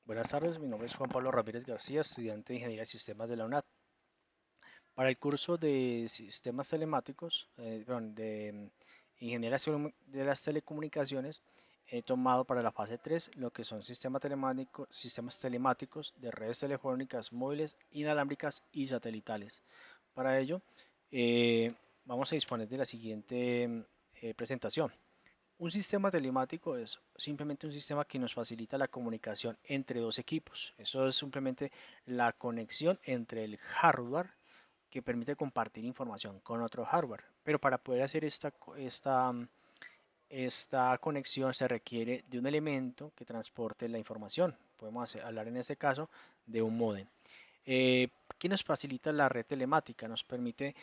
Buenas tardes, mi nombre es Juan Pablo Ramírez García, estudiante de Ingeniería de Sistemas de la UNAD. Para el curso de Sistemas Telemáticos, Ingeniería de las Telecomunicaciones, he tomado para la fase 3 lo que son sistemas telemáticos de redes telefónicas móviles, inalámbricas y satelitales. Para ello, eh, vamos a disponer de la siguiente presentación. Un sistema telemático es simplemente un sistema que nos facilita la comunicación entre dos equipos. Eso es simplemente la conexión entre el hardware que permite compartir información con otro hardware. Pero para poder hacer esta conexión se requiere de un elemento que transporte la información. Podemos hablar en este caso de un módem. Eh, ¿Qué nos facilita la red telemática? Nos permite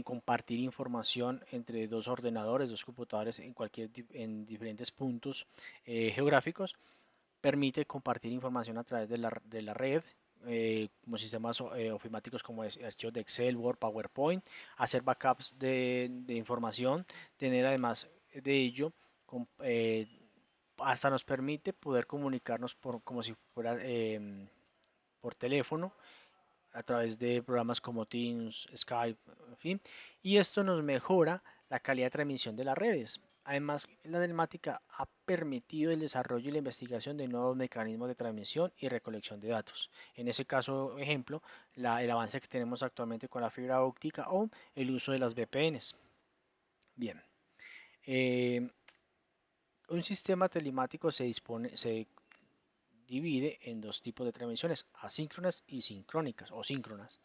compartir información entre dos ordenadores, dos computadores en diferentes puntos geográficos. Permite compartir información a través de la red, como sistemas ofimáticos como archivos de Excel, Word, PowerPoint, hacer backups de información, tener además de ello, hasta nos permite poder comunicarnos como si fuera por teléfono a través de programas como Teams, Skype, en fin, y esto nos mejora la calidad de transmisión de las redes. Además, la telemática ha permitido el desarrollo y la investigación de nuevos mecanismos de transmisión y recolección de datos. En ese caso, ejemplo, el avance que tenemos actualmente con la fibra óptica o el uso de las VPNs. Bien, eh, un sistema telemático se divide en dos tipos de transmisiones, asíncronas y sincrónicas o síncronas.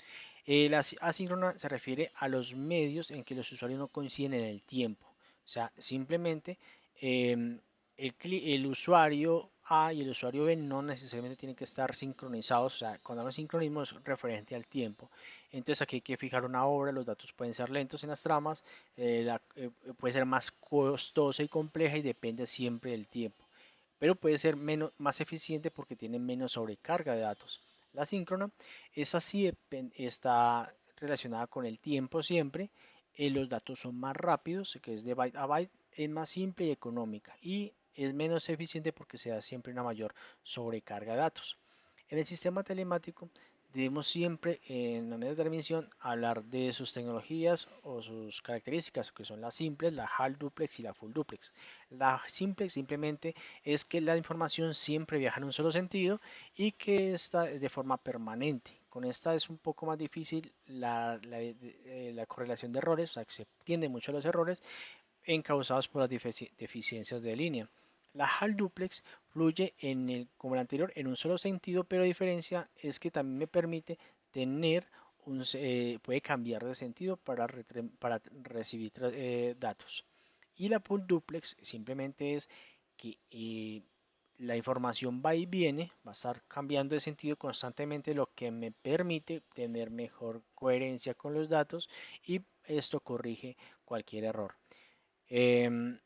La asíncrona se refiere a los medios en que los usuarios no coinciden en el tiempo. O sea, simplemente eh, el usuario A y el usuario B no necesariamente tienen que estar sincronizados. O sea, cuando hablamos de sincronismo es referente al tiempo. Entonces aquí hay que fijar una hora, los datos pueden ser lentos en las tramas, puede ser más costosa y compleja y depende siempre del tiempo, pero puede ser más eficiente porque tiene menos sobrecarga de datos. La síncrona es así, está relacionada con el tiempo siempre, los datos son más rápidos, que es de byte a byte, es más simple y económica y es menos eficiente porque se da siempre una mayor sobrecarga de datos. En el sistema telemático debemos siempre en la medio de transmisión hablar de sus tecnologías o sus características, que son las simples, la half duplex y la full duplex. La simple simplemente es que la información siempre viaja en un solo sentido y que esta es de forma permanente. Con esta es un poco más difícil la correlación de errores, o sea que se tienden mucho a los errores causados por las deficiencias de línea. La HAL duplex fluye como el anterior en un solo sentido, pero la diferencia es que también me permite tener puede cambiar de sentido para recibir datos. Y la full duplex simplemente es que la información va y viene, va a estar cambiando de sentido constantemente, lo que me permite tener mejor coherencia con los datos y esto corrige cualquier error. Em,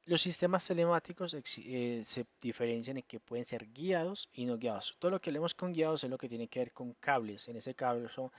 los sistemas telemáticos se diferencian en que pueden ser guiados y no guiados. Todo lo que leemos con guiados es lo que tiene que ver con cables. En ese cable son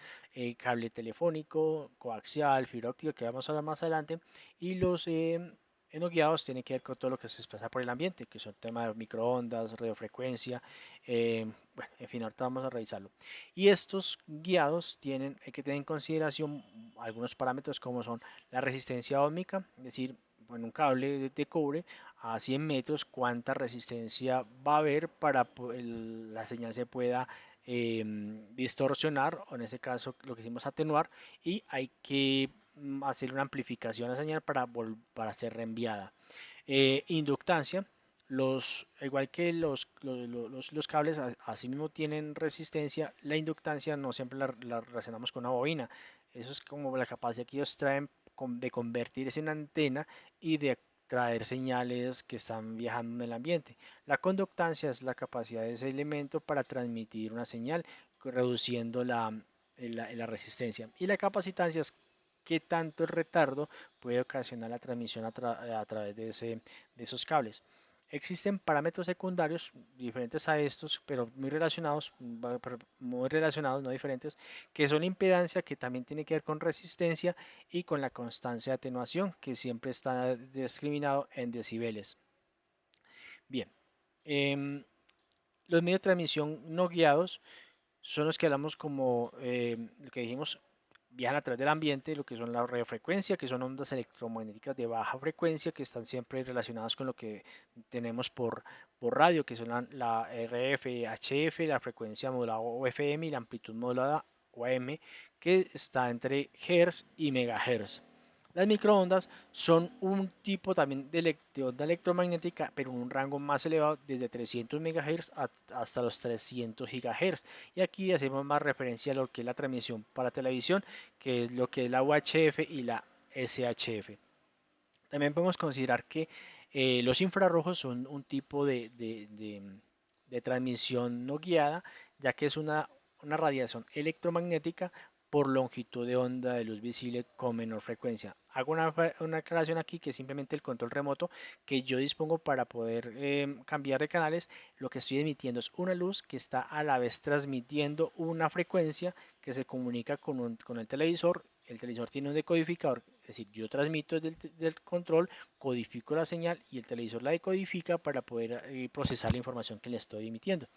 cable telefónico, coaxial, fibra óptica, que vamos a hablar más adelante. Y los no guiados tienen que ver con todo lo que se expresa por el ambiente, que son temas de microondas, radiofrecuencia. Bueno, en fin, ahorita vamos a revisarlo. Y estos guiados hay que tener en consideración algunos parámetros como son la resistencia óhmica, es decir, en un cable de cobre a 100 metros, cuánta resistencia va a haber para la señal se pueda distorsionar, o en ese caso lo que hicimos atenuar, y hay que hacer una amplificación a la señal para ser reenviada. Inductancia, igual que los cables, así mismo tienen resistencia, la inductancia no siempre la relacionamos con una bobina. Eso es como la capacidad que ellos traen de convertirse en antena y de traer señales que están viajando en el ambiente. La conductancia es la capacidad de ese elemento para transmitir una señal, reduciendo la resistencia. Y la capacitancia es qué tanto el retardo puede ocasionar la transmisión a través de esos cables. Existen parámetros secundarios diferentes a estos, pero muy relacionados, no diferentes, que son la impedancia, que también tiene que ver con resistencia, y con la constancia de atenuación, que siempre está discriminado en decibeles. Bien, eh, Los medios de transmisión no guiados son los que hablamos como lo que dijimos, viajan a través del ambiente, lo que son la radiofrecuencia, que son ondas electromagnéticas de baja frecuencia, que están siempre relacionadas con lo que tenemos por radio, que son la RF, HF, la frecuencia modulada o FM y la amplitud modulada o AM, que está entre Hertz y megahertz. Las microondas son un tipo también de onda electromagnética, pero en un rango más elevado, desde 300 MHz hasta los 300 GHz. Y aquí hacemos más referencia a lo que es la transmisión para televisión, que es lo que es la UHF y la SHF. También podemos considerar que los infrarrojos son un tipo de transmisión no guiada, ya que es una radiación electromagnética por longitud de onda de luz visible con menor frecuencia. Hago una aclaración aquí que es simplemente el control remoto que yo dispongo para poder cambiar de canales. Lo que estoy emitiendo es una luz que está a la vez transmitiendo una frecuencia que se comunica con el televisor. El televisor tiene un decodificador, es decir, yo transmito del control, codifico la señal y el televisor la decodifica para poder procesar la información que le estoy emitiendo.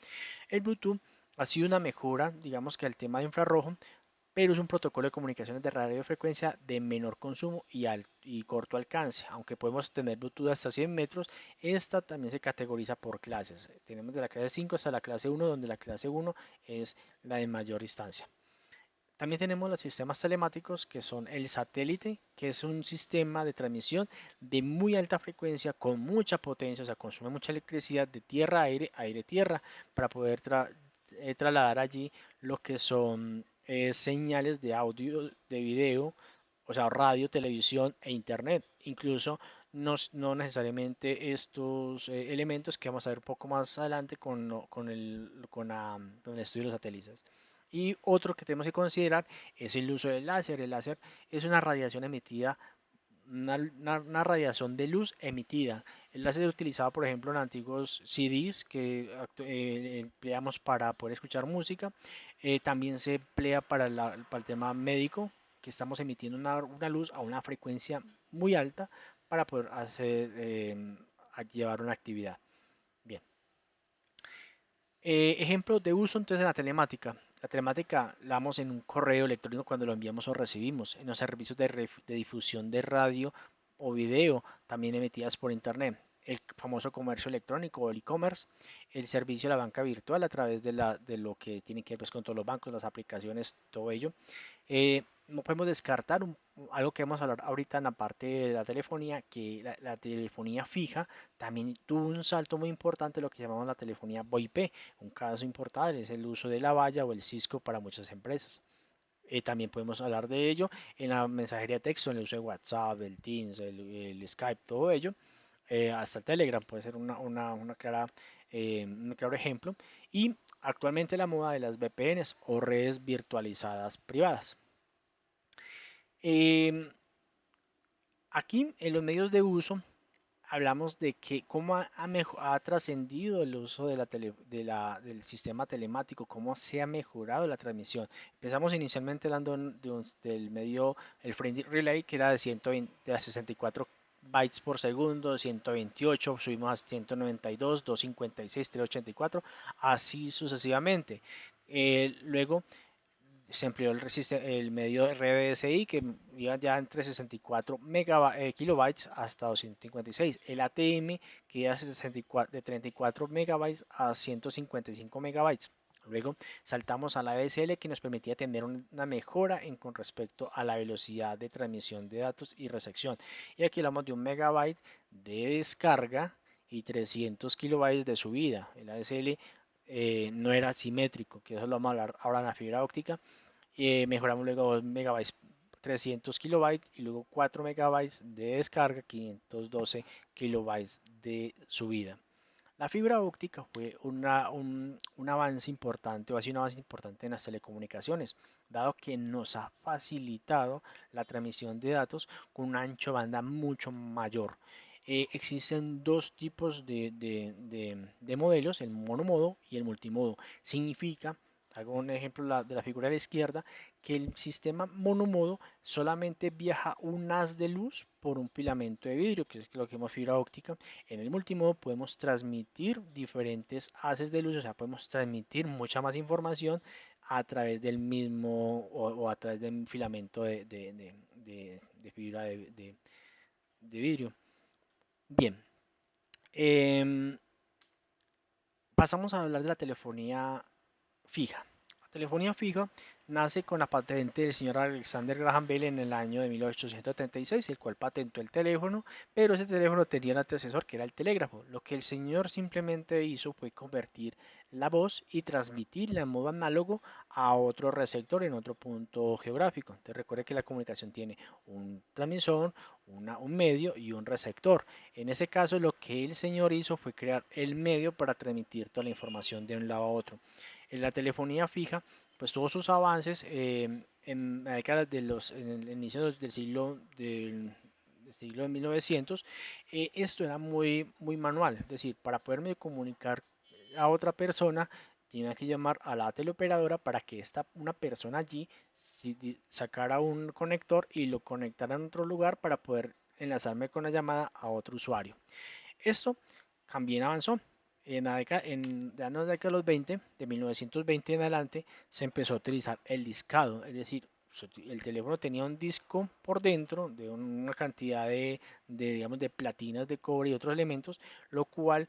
El Bluetooth ha sido una mejora, digamos que al tema de infrarrojo, pero es un protocolo de comunicaciones de radiofrecuencia de menor consumo y corto alcance. Aunque podemos tener Bluetooth hasta 100 metros, esta también se categoriza por clases. Tenemos de la clase 5 hasta la clase 1, donde la clase 1 es la de mayor distancia. También tenemos los sistemas telemáticos, que son el satélite, que es un sistema de transmisión de muy alta frecuencia con mucha potencia, o sea, consume mucha electricidad de tierra a aire, aire-tierra, para poder trasladar allí lo que son señales de audio, de video, o sea, radio, televisión e internet. Incluso no necesariamente estos elementos que vamos a ver un poco más adelante con el estudio de los satélites. Y otro que tenemos que considerar es el uso del láser. El láser es una radiación emitida, una radiación de luz emitida. El láser es utilizado, por ejemplo, en antiguos CDs que empleamos para poder escuchar música. También se emplea para el tema médico, que estamos emitiendo una luz a una frecuencia muy alta para poder llevar una actividad. Bien. Ejemplos de uso entonces en la telemática. La telemática la damos en un correo electrónico cuando lo enviamos o recibimos, en los servicios de difusión de radio o video, también emitidas por internet, el famoso comercio electrónico o el e-commerce, el servicio de la banca virtual a través de lo que tiene que ver pues, con todos los bancos, las aplicaciones, todo ello. No podemos descartar algo que vamos a hablar ahorita en la parte de la telefonía, que la telefonía fija también tuvo un salto muy importante, lo que llamamos la telefonía VoIP. Un caso importante es el uso de la valla o el Cisco para muchas empresas. También podemos hablar de ello en la mensajería de texto, en el uso de WhatsApp, el Teams, el Skype, todo ello. Hasta el Telegram puede ser un claro ejemplo. Y actualmente la moda de las VPNs o redes virtualizadas privadas. Em, Aquí en los medios de uso hablamos de que cómo ha trascendido el uso del sistema telemático, cómo se ha mejorado la transmisión. Empezamos inicialmente hablando del medio, el frame relay, que era de 120 a 64 bytes por segundo, 128, subimos a 192, 256, 384, así sucesivamente. Luego se empleó el medio RDSI que iba ya entre 64 kilobytes hasta 256. El ATM que iba de 34 megabytes a 155 megabytes. Luego saltamos a la ADSL que nos permitía tener una mejora con respecto a la velocidad de transmisión de datos y recepción. Y aquí hablamos de un megabyte de descarga y 300 kilobytes de subida. El ADSL no era simétrico, que eso lo vamos a hablar ahora en la fibra óptica. Mejoramos luego 2 megabytes, 300 kilobytes y luego 4 megabytes de descarga, 512 kilobytes de subida. La fibra óptica fue un avance importante o ha sido un avance importante en las telecomunicaciones, dado que nos ha facilitado la transmisión de datos con un ancho de banda mucho mayor. Existen dos tipos de modelos, el monomodo y el multimodo. Significa Hago un ejemplo de la figura de la izquierda, que el sistema monomodo solamente viaja un haz de luz por un filamento de vidrio, que es lo que llamamos fibra óptica. En el multimodo podemos transmitir diferentes haces de luz, o sea, podemos transmitir mucha más información a través del mismo o a través de un filamento de fibra de vidrio. Bien, em, pasamos a hablar de la telefonía fija. La telefonía fija nace con la patente del señor Alexander Graham Bell en el año de 1876, el cual patentó el teléfono, pero ese teléfono tenía un antecesor que era el telégrafo. Lo que el señor simplemente hizo fue convertir la voz y transmitirla en modo análogo a otro receptor en otro punto geográfico. Entonces recuerde que la comunicación tiene un transmisor, un medio y un receptor. En ese caso lo que el señor hizo fue crear el medio para transmitir toda la información de un lado a otro. En la telefonía fija, pues tuvo sus avances en la década de en el inicio del siglo de 1900. Esto era muy manual, es decir, para poderme comunicar a otra persona tenía que llamar a la teleoperadora para que una persona allí sacara un conector y lo conectara en otro lugar para poder enlazarme con la llamada a otro usuario. Esto también avanzó. Ya en la década de los 20, de 1920 en adelante, se empezó a utilizar el discado, es decir, el teléfono tenía un disco por dentro de una cantidad digamos, de platinas de cobre y otros elementos, lo cual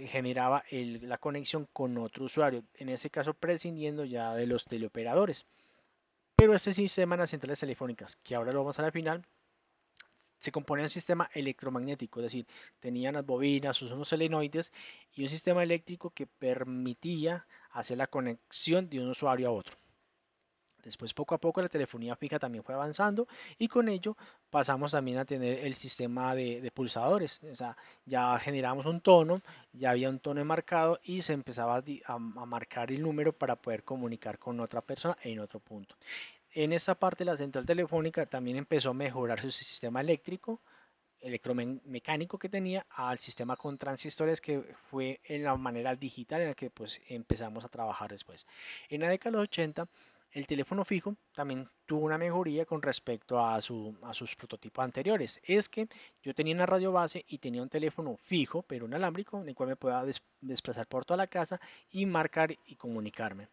generaba la conexión con otro usuario, en ese caso prescindiendo ya de los teleoperadores. Pero este sistema en las centrales telefónicas, que ahora lo vamos a la final, se compone de un sistema electromagnético, es decir, tenía unas bobinas, unos solenoides y un sistema eléctrico que permitía hacer la conexión de un usuario a otro. Después, poco a poco, la telefonía fija también fue avanzando y con ello pasamos también a tener el sistema de pulsadores. O sea, ya generamos un tono, ya había un tono marcado y se empezaba a marcar el número para poder comunicar con otra persona en otro punto. En esta parte, la central telefónica también empezó a mejorar su sistema electromecánico que tenía al sistema con transistores, que fue en la manera digital en la que pues empezamos a trabajar después. En la década de los 80 el teléfono fijo también tuvo una mejoría con respecto a sus prototipos anteriores. Es que yo tenía una radio base y tenía un teléfono fijo, pero un alámbrico, en el cual me podía desplazar por toda la casa y marcar y comunicarme.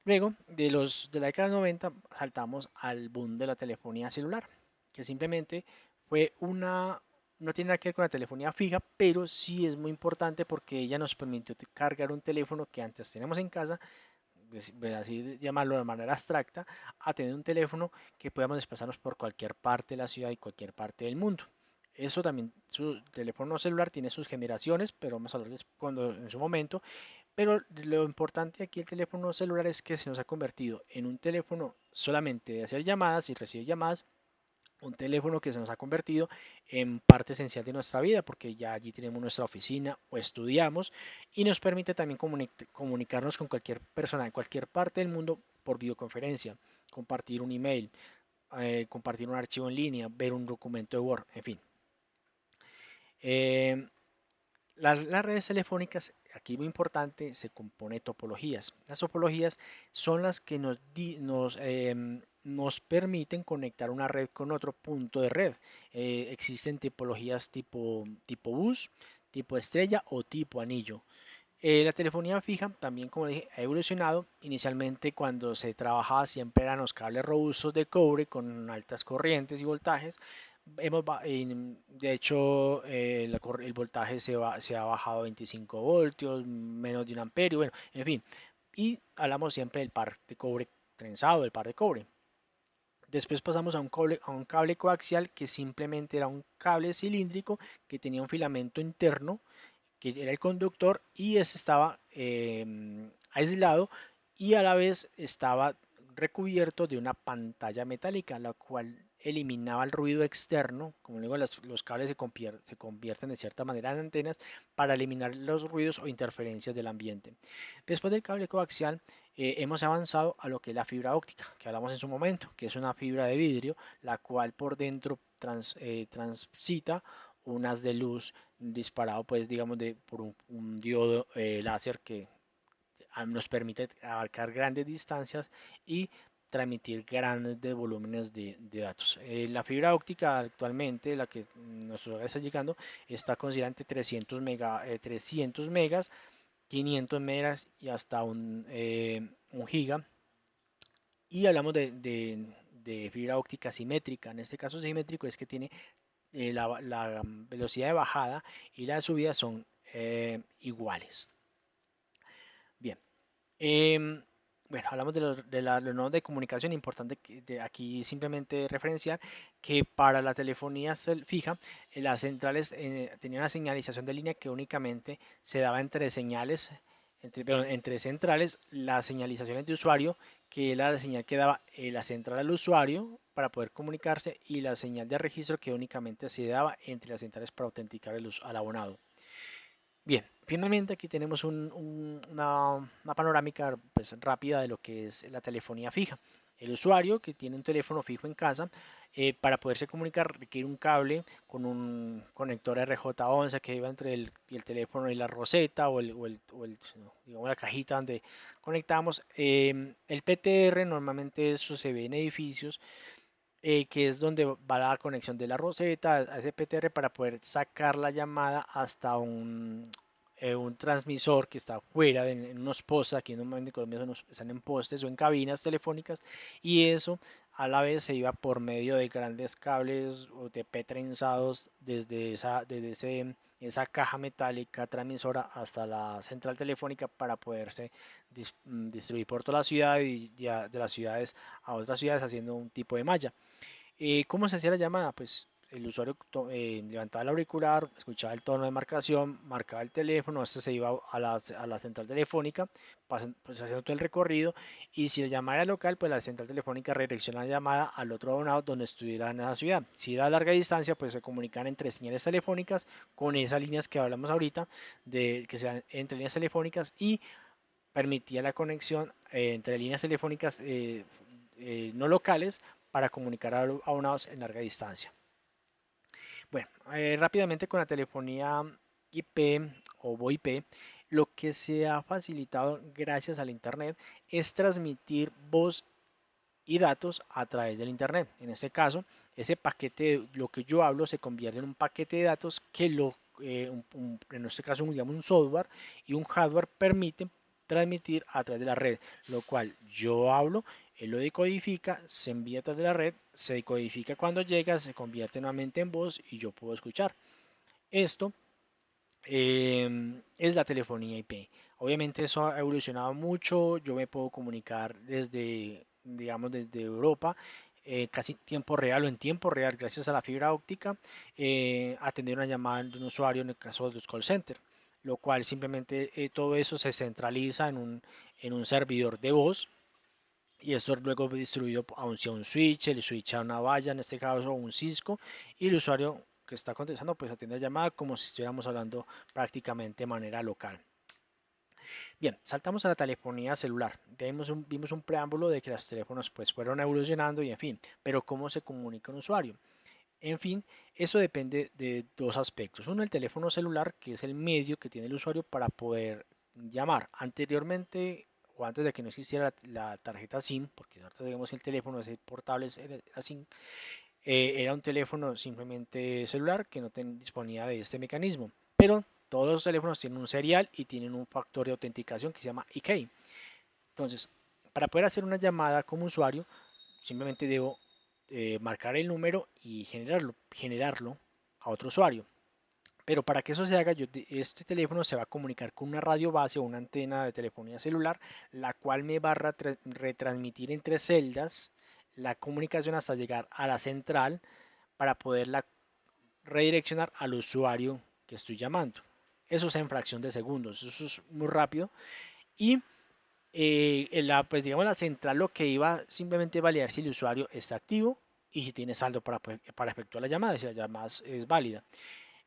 Luego, de la década de 90, saltamos al boom de la telefonía celular, que simplemente fue no tiene nada que ver con la telefonía fija, pero sí es muy importante porque ella nos permitió cargar un teléfono que antes teníamos en casa, así llamarlo de manera abstracta, a tener un teléfono que podamos desplazarnos por cualquier parte de la ciudad y cualquier parte del mundo. Eso también, su teléfono celular tiene sus generaciones, pero vamos a hablar en su momento. Pero lo importante aquí del teléfono celular es que se nos ha convertido en un teléfono solamente de hacer llamadas y recibir llamadas, un teléfono que se nos ha convertido en parte esencial de nuestra vida, porque ya allí tenemos nuestra oficina o estudiamos y nos permite también comunicarnos con cualquier persona en cualquier parte del mundo por videoconferencia, compartir un email, compartir un archivo en línea, ver un documento de Word, en fin. Eh, las redes telefónicas, aquí muy importante, se compone de topologías. Las topologías son las que nos permiten conectar una red con otro punto de red. Existen tipologías tipo bus, tipo estrella o tipo anillo. La telefonía fija también, como dije, ha evolucionado. Inicialmente, cuando se trabajaba, siempre eran los cables robustos de cobre con altas corrientes y voltajes. De hecho, el voltaje se ha bajado a 25 voltios, menos de un amperio, bueno, en fin. Y hablamos siempre del par de cobre trenzado, del par de cobre. Después pasamos a un cable coaxial, que simplemente era un cable cilíndrico que tenía un filamento interno que era el conductor, y ese estaba aislado y a la vez estaba recubierto de una pantalla metálica, la cual eliminaba el ruido externo. Como digo, los cables se convierten de cierta manera en antenas para eliminar los ruidos o interferencias del ambiente. Después del cable coaxial, hemos avanzado a lo que es la fibra óptica, que hablamos en su momento, que es una fibra de vidrio, la cual por dentro transita un haz de luz disparado, pues digamos, por un diodo láser que nos permite abarcar grandes distancias y transmitir grandes volúmenes de datos. La fibra óptica actualmente, la que nuestro hogar está llegando, está considerada entre 300 megas, 500 megas y hasta un giga. Y hablamos de fibra óptica simétrica. En este caso simétrico es que tiene la velocidad de bajada y la de subida son iguales. Bien. Em, bueno, hablamos los nodos de comunicación. Importante aquí simplemente referenciar que para la telefonía fija, las centrales tenían una señalización de línea que únicamente se daba entre señales, entre centrales, las señalizaciones de usuario, que era la señal que daba la central al usuario para poder comunicarse, y la señal de registro que únicamente se daba entre las centrales para autenticar al abonado. Bien, finalmente aquí tenemos una panorámica pues, rápida de lo que es la telefonía fija. El usuario que tiene un teléfono fijo en casa, para poderse comunicar requiere un cable con un conector RJ11 que iba entre el teléfono y la roseta digamos, la cajita donde conectamos. El PTR normalmente eso se ve en edificios, que es donde va la conexión de la roseta a ese PTR para poder sacar la llamada hasta un transmisor que está fuera en unos postes. Aquí normalmente en Colombia están en postes o en cabinas telefónicas, y eso a la vez se iba por medio de grandes cables UTP trenzados esa caja metálica transmisora hasta la central telefónica para poderse distribuir por toda la ciudad y ya de las ciudades a otras ciudades haciendo un tipo de malla. ¿Cómo se hacía la llamada? Pues el usuario levantaba el auricular, escuchaba el tono de marcación, marcaba el teléfono, este se iba a la central telefónica, pues haciendo todo el recorrido, y si la llamada era local, pues la central telefónica redirecciona la llamada al otro abonado donde estuviera en esa ciudad. Si era a larga distancia, pues se comunican entre señales telefónicas con esas líneas que hablamos ahorita, que sean entre líneas telefónicas, y permitía la conexión entre líneas telefónicas no locales para comunicar a abonados en larga distancia. Bueno, rápidamente con la telefonía IP o VoIP, lo que se ha facilitado gracias al Internet es transmitir voz y datos a través del Internet. En este caso, ese paquete, lo que yo hablo, se convierte en un paquete de datos que en este caso, digamos, un software y un hardware permiten transmitir a través de la red, lo cual yo hablo, él lo decodifica, se envía a través de la red, se decodifica cuando llega, se convierte nuevamente en voz y yo puedo escuchar. Esto es la telefonía IP. Obviamente eso ha evolucionado mucho. Yo me puedo comunicar desde, digamos, desde Europa, casi tiempo real o en tiempo real, gracias a la fibra óptica, atender una llamada de un usuario en el caso de los call centers, lo cual simplemente todo eso se centraliza en un servidor de voz, y esto es luego distribuido hacia un switch, el switch a una valla, en este caso un Cisco, y el usuario que está contestando pues atiende la llamada como si estuviéramos hablando prácticamente de manera local. Bien, saltamos a la telefonía celular. Vimos un preámbulo de que los teléfonos pues fueron evolucionando y en fin, pero ¿cómo se comunica un usuario? En fin, eso depende de dos aspectos. Uno, el teléfono celular, que es el medio que tiene el usuario para poder llamar. Anteriormente o antes de que no existiera la tarjeta SIM, porque ahorita digamos el teléfono ese portable era SIM, era un teléfono simplemente celular que no disponía de este mecanismo. Pero todos los teléfonos tienen un serial y tienen un factor de autenticación que se llama EK. Entonces, para poder hacer una llamada como usuario, simplemente debo marcar el número y generarlo a otro usuario. Pero para que eso se haga, este teléfono se va a comunicar con una radio base o una antena de telefonía celular, la cual me va a retransmitir entre celdas la comunicación hasta llegar a la central para poderla redireccionar al usuario que estoy llamando. Eso es en fracción de segundos, eso es muy rápido. Y pues digamos la central lo que iba simplemente a validar si el usuario está activo y si tiene saldo para efectuar la llamada, si la llamada es válida.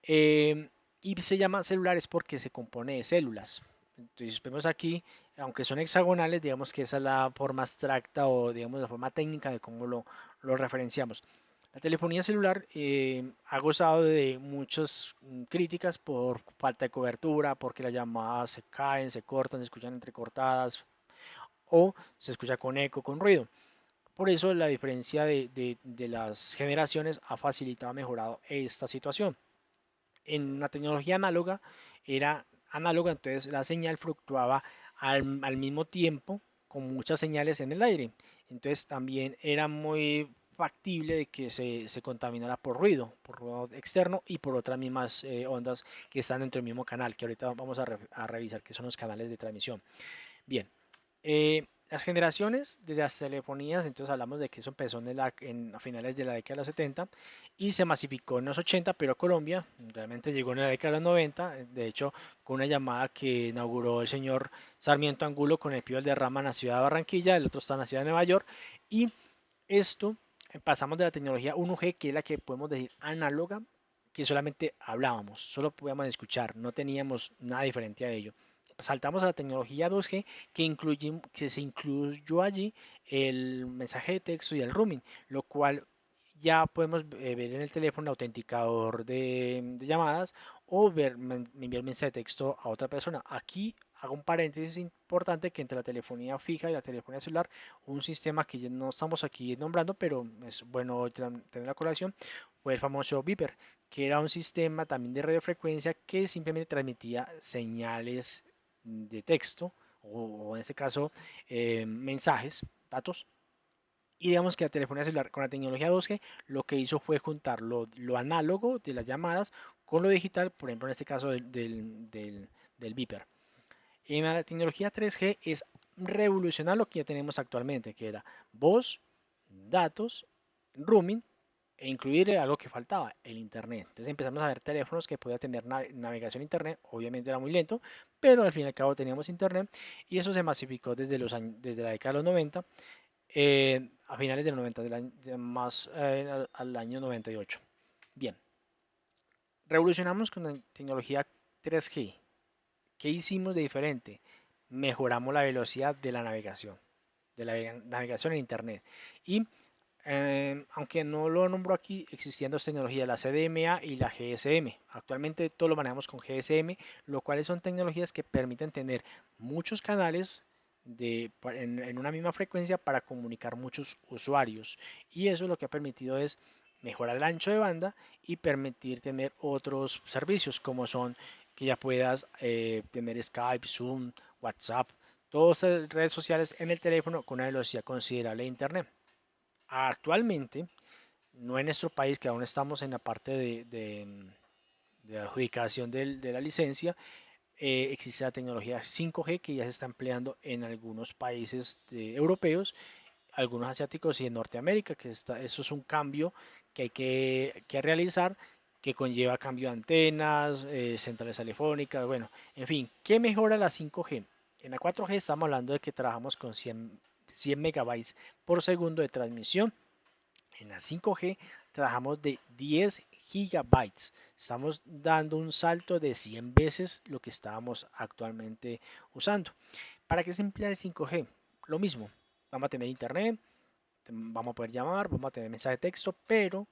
Eh, y se llama celulares porque se compone de células. Entonces vemos aquí, aunque son hexagonales, digamos que esa es la forma abstracta o digamos la forma técnica de cómo lo referenciamos. La telefonía celular ha gozado de muchas críticas por falta de cobertura, porque las llamadas se caen, se cortan, se escuchan entrecortadas o se escucha con eco, con ruido. Por eso la diferencia de las generaciones ha facilitado, mejorado esta situación. En la tecnología análoga era análoga, entonces la señal fluctuaba al mismo tiempo con muchas señales en el aire. Entonces también era muy factible de que se contaminara por ruido externo y por otras mismas ondas que están dentro del mismo canal, que ahorita vamos a revisar que son los canales de transmisión. Bien, las generaciones de las telefonías, entonces hablamos de que eso empezó a finales de la década de los 70 y se masificó en los 80, pero Colombia realmente llegó en la década de los 90, de hecho, con una llamada que inauguró el señor Sarmiento Angulo con el Pío Valderrama en la ciudad de Barranquilla, el otro está en la ciudad de Nueva York, y esto pasamos de la tecnología 1G, que es la que podemos decir análoga, que solamente hablábamos, solo podíamos escuchar, no teníamos nada diferente a ello. Saltamos a la tecnología 2G que se incluyó allí el mensaje de texto y el roaming, lo cual ya podemos ver en el teléfono el autenticador de llamadas o enviar mensaje de texto a otra persona. Aquí hago un paréntesis importante que entre la telefonía fija y la telefonía celular, un sistema que ya no estamos aquí nombrando, pero es bueno tener la colación, fue el famoso Viper, que era un sistema también de radiofrecuencia que simplemente transmitía señales de texto o en este caso mensajes, datos. Y digamos que la telefonía celular con la tecnología 2G lo que hizo fue juntar lo análogo de las llamadas con lo digital, por ejemplo en este caso del Viper. En la tecnología 3G es revolucionar lo que ya tenemos actualmente, que era voz, datos, roaming e incluir algo que faltaba, el internet. Entonces empezamos a ver teléfonos que podían tener navegación internet, obviamente era muy lento, pero al fin y al cabo teníamos internet y eso se masificó desde la década de los 90, a finales del 90, más al año 98. Bien, revolucionamos con la tecnología 3G. ¿Qué hicimos de diferente? Mejoramos la velocidad de la navegación en Internet. Y aunque no lo nombro aquí, existiendo dos tecnologías, la CDMA y la GSM. Actualmente todo lo manejamos con GSM, lo cual son tecnologías que permiten tener muchos canales en una misma frecuencia para comunicar muchos usuarios. Y eso lo que ha permitido es mejorar el ancho de banda y permitir tener otros servicios como son que ya puedas tener Skype, Zoom, WhatsApp, todas las redes sociales en el teléfono con una velocidad considerable de Internet. Actualmente, no en nuestro país, que aún estamos en la parte de adjudicación de la licencia, existe la tecnología 5G que ya se está empleando en algunos países europeos, algunos asiáticos y en Norteamérica, eso es un cambio que hay que realizar, que conlleva cambio de antenas, centrales telefónicas, bueno, en fin, ¿qué mejora la 5G? En la 4G estamos hablando de que trabajamos con 100 megabytes por segundo de transmisión. En la 5G trabajamos de 10 gigabytes. Estamos dando un salto de 100 veces lo que estábamos actualmente usando. ¿Para qué se emplea el 5G? Lo mismo, vamos a tener internet, vamos a poder llamar, vamos a tener mensaje de texto, pero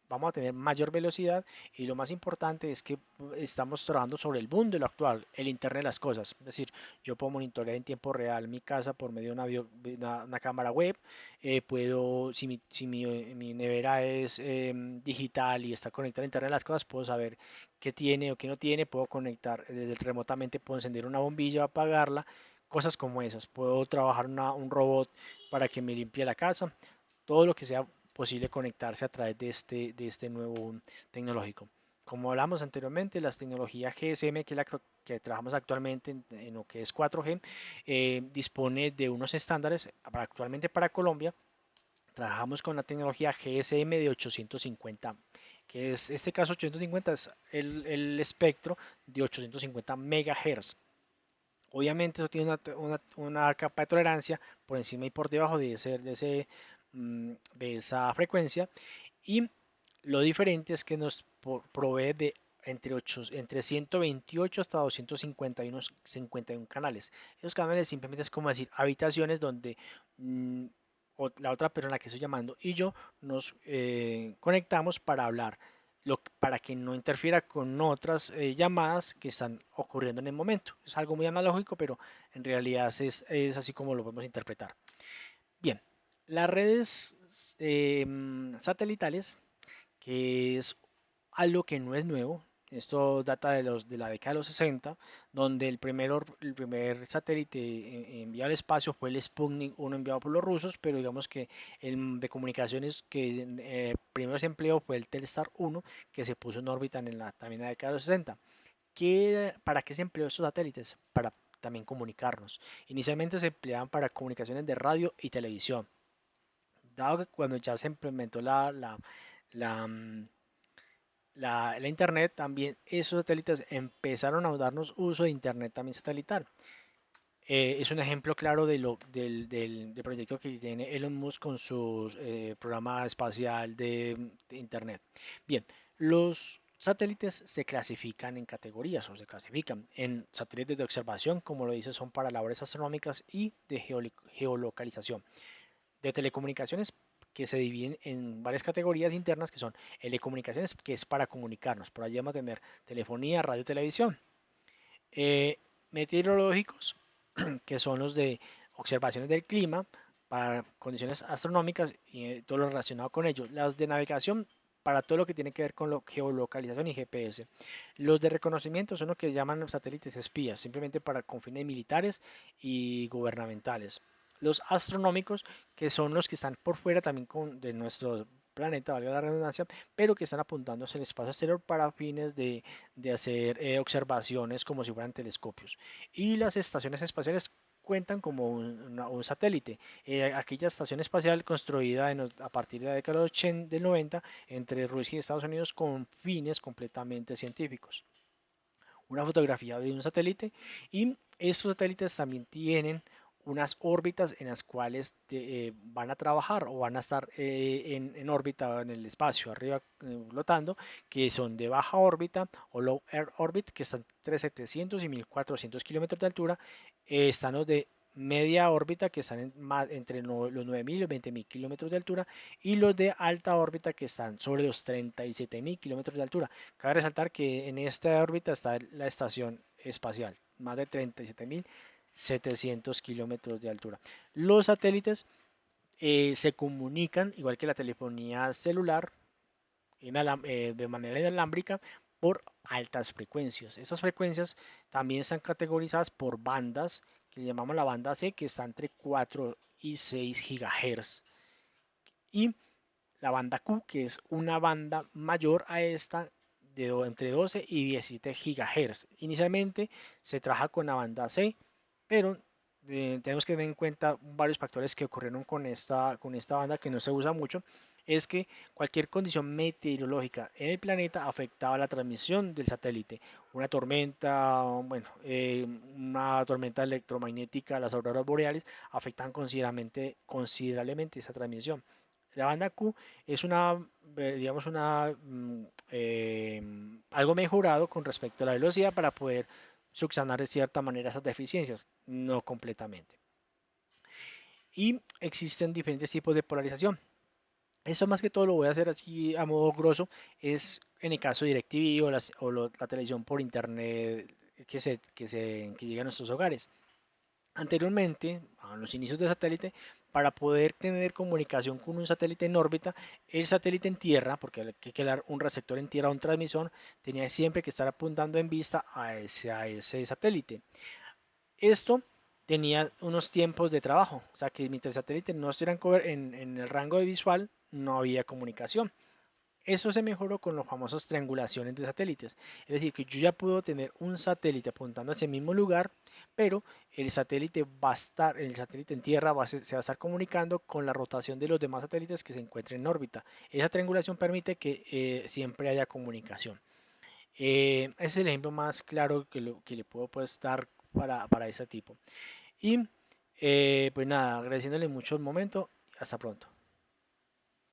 vamos a tener mayor velocidad y lo más importante es que estamos trabajando sobre el boom de lo actual, el Internet de las cosas. Es decir, yo puedo monitorear en tiempo real mi casa por medio de una cámara web, puedo, si mi nevera es digital y está conectada al Internet de las cosas, puedo saber qué tiene o qué no tiene, puedo conectar remotamente, puedo encender una bombilla, apagarla, cosas como esas. Puedo trabajar un robot para que me limpie la casa, todo lo que sea posible conectarse a través de este nuevo tecnológico. Como hablamos anteriormente, las tecnologías GSM, que es la que trabajamos actualmente en lo que es 4G, dispone de unos estándares actualmente para Colombia. Trabajamos con la tecnología GSM de 850, que es este caso 850 es el espectro de 850 MHz. Obviamente eso tiene una capa de tolerancia por encima y por debajo de esa frecuencia, y lo diferente es que nos provee de entre 128 hasta 251 canales. Esos canales simplemente es como decir habitaciones donde o la otra persona a la que estoy llamando y yo nos conectamos para hablar, para que no interfiera con otras llamadas que están ocurriendo en el momento. Es algo muy analógico, pero en realidad es así como lo podemos interpretar. Bien, las redes satelitales, que es algo que no es nuevo. Esto data de la década de los 60, donde el primer satélite enviado al espacio fue el Sputnik 1 enviado por los rusos, pero digamos que el de comunicaciones que primero se empleó fue el Telstar 1, que se puso en órbita también en la década de los 60. ¿Para qué se empleó estos satélites? Para también comunicarnos. Inicialmente se empleaban para comunicaciones de radio y televisión. Dado que cuando ya se implementó la, mm, la internet, también esos satélites empezaron a darnos uso de internet también satelital. Es un ejemplo claro del proyecto que tiene Elon Musk con su programa espacial de internet. Bien, los satélites se clasifican en categorías o se clasifican en satélites de observación, como lo dice, son para labores astronómicas y de geolocalización, de telecomunicaciones, que se dividen en varias categorías internas, que son el de comunicaciones, que es para comunicarnos. Por allí vamos a tener telefonía, radio, televisión. Eh, Meteorológicos, que son los de observaciones del clima para condiciones astronómicas y todo lo relacionado con ello. Las de navegación, para todo lo que tiene que ver con geolocalización y GPS. Los de reconocimiento son los que llaman satélites espías, simplemente con fines militares y gubernamentales. Los astronómicos, que son los que están por fuera también de nuestro planeta, valga la redundancia, pero que están apuntando hacia el espacio exterior para fines de hacer observaciones como si fueran telescopios. Y las estaciones espaciales cuentan como un satélite. Aquella estación espacial construida a partir de la década del 90 entre Rusia y Estados Unidos con fines completamente científicos. Una fotografía de un satélite, y estos satélites también tienen unas órbitas en las cuales van a trabajar o van a estar en órbita en el espacio arriba flotando, que son de baja órbita o low Earth orbit, que están entre 700 y 1400 kilómetros de altura. Están los de media órbita, que están entre los 9000 y los 20000 kilómetros de altura, y los de alta órbita, que están sobre los 37000 kilómetros de altura. Cabe resaltar que en esta órbita está la estación espacial, más de 37.700 kilómetros de altura. Los satélites se comunican, igual que la telefonía celular, de manera inalámbrica por altas frecuencias. Estas frecuencias también están categorizadas por bandas, que llamamos la banda C, que está entre 4 y 6 GHz. Y la banda Q, que es una banda mayor a esta, entre 12 y 17 GHz. Inicialmente se trabaja con la banda C, pero tenemos que tener en cuenta varios factores que ocurrieron con esta banda, que no se usa mucho. Es que cualquier condición meteorológica en el planeta afectaba la transmisión del satélite. Una tormenta, bueno, una tormenta electromagnética, las auroras boreales afectan considerablemente esa transmisión. La banda Q es digamos, algo mejorado con respecto a la velocidad para poder subsanar de cierta manera esas deficiencias, no completamente. Y existen diferentes tipos de polarización. Eso más que todo lo voy a hacer así a modo grosso, es en el caso de DirecTV la televisión por internet que llega a nuestros hogares. Anteriormente, a los inicios del satélite, para poder tener comunicación con un satélite en órbita, el satélite en tierra, porque hay que dar un receptor en tierra o un transmisor, tenía siempre que estar apuntando en vista a ese satélite. Esto tenía unos tiempos de trabajo, o sea que mientras el satélite no estuviera en el rango de visual, no había comunicación. Eso se mejoró con las famosas triangulaciones de satélites. Es decir, que yo ya puedo tener un satélite apuntando hacia el mismo lugar, pero el satélite en tierra se va a estar comunicando con la rotación de los demás satélites que se encuentren en órbita. Esa triangulación permite que siempre haya comunicación. Ese es el ejemplo más claro que le puedo pues, dar para ese tipo. Y pues nada, agradeciéndole mucho el momento. Hasta pronto.